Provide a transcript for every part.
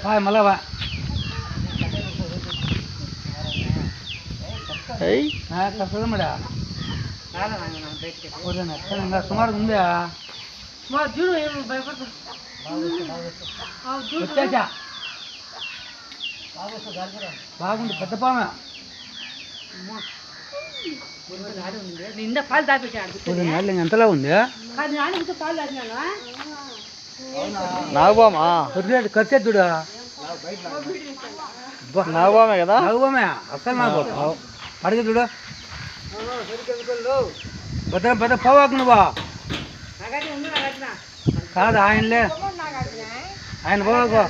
మళ్ళా మేడా సుమారు ఉందా వచ్చేసా బాగుంది పెద్ద పామ పాలు తాపించాడు ఎంతలా ఉంది పాలు నాగబామా ఖర్చు చూడు నాగబామే కదా నాగబామే అసలు నాకు అడిగి చూడు భద్ర భద్ర పోవాకు నువ్వా కాదు ఆయనలే ఆయన పోవాకు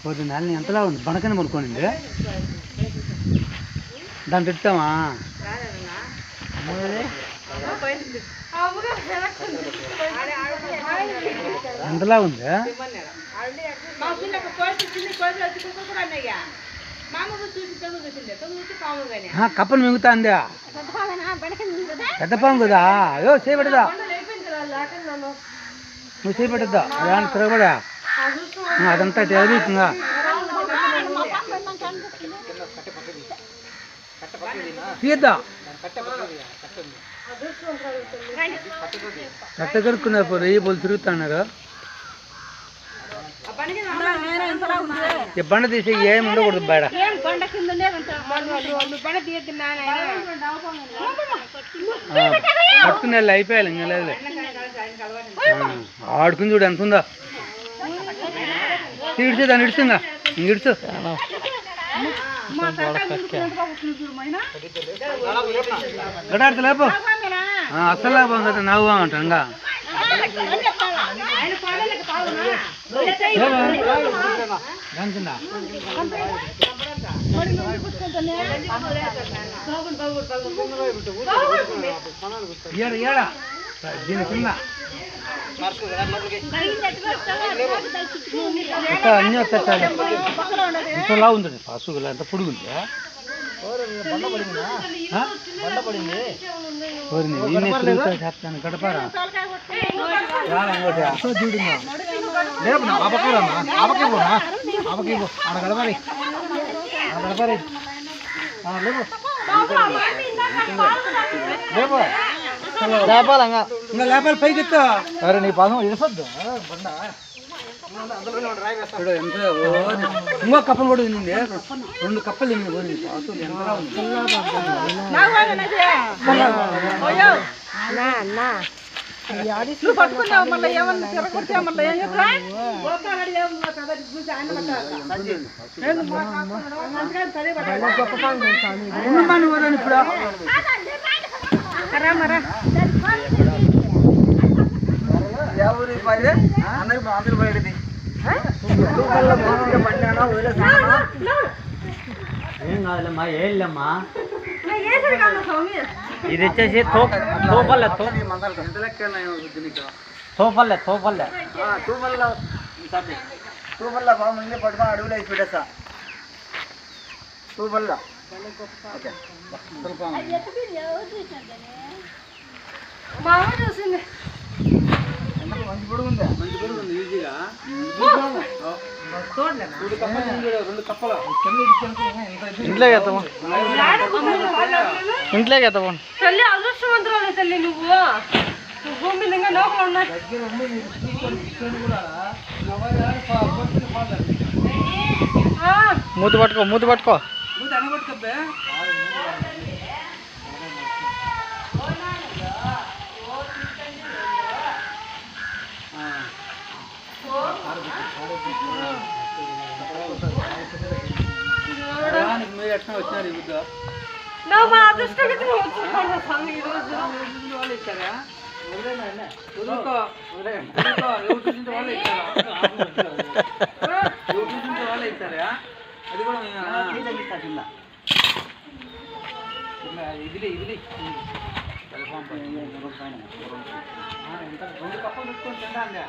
పొద్దున్న నెలని ఎంతలా ఉంది బనకని కొనుక్కోండి దాన్ని పెడతామా ఎంతలా ఉంది కప్పను మింగుతా అందా పెద్ద పాము కదా అయ్యో చేపెట్టదా నువ్వు చేపెట్టద్దా దాన్ని తిరగబడా అదంతా తెలియకుండా తీద్దా కట్ట కడుక్కున్నారు రేయి పోలు తిరుగుతున్నారు బండ తీసి ఏం ఉండకూడదు బయట పట్టుకునే అయిపోయాలి ఇంకా లేదు ఆడుకుని చూడు ఎంత ఉందా ఇడిచే దాన్ని ఇడుచుందా ఇంక ఇడుచు గడాడితే లేపు అసలు లేపం కదా నావు అంటా ఇంకా ఏడా దీని కింద అన్నీ వస్తాయి ఇంతలా ఉంది పశువులు ఎంత పొడుగుంది చెప్తాను గడపారా చూడు లేపు ఆపకే పోనా ఆపకే పో ఆడ గడపాలి గడపాలి లేపు లేపు లేపాలంగా ఇంకా లేపాలి పైకి ఎత్తా అరే నీ పాదం ఇసొద్దు బండ ఇంకో కప్పలు కూడా తింది 2 కప్పలు తింది పోయింది ఎంతలా ఉంది మళ్ళీ ఏమన్నా తిరగొచ్చా మళ్ళీ ఏం చెప్తా ఇప్పుడు అందరూ బయటది ఏం కాదులేమ్మా ఏళ్ళమ్మా ఇది వచ్చేసి తోపల్లె తోపల్లె తోపల్లె తూపల్ల బాగుంది పట్టుకొని అడుగులో వేసి పెట్టేస్తా తూపల్ల చూసింది మంచి పొడుగు ఉంది ఈజీగా 2 కప్పలు ఇంట్లోకి ఎత్తాము ఇంట్లోకి ఎత్తాము తల్లి అదృష్టవంతురాలు తల్లి నువ్వు భూమి మీద లోపల ఉన్నా మూతి పట్టుకో మూతి పట్టుకో వచ్చినారు అది కూడా ఇది 2 కప్పలు పెట్టుకొని తింటా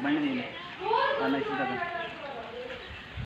బండి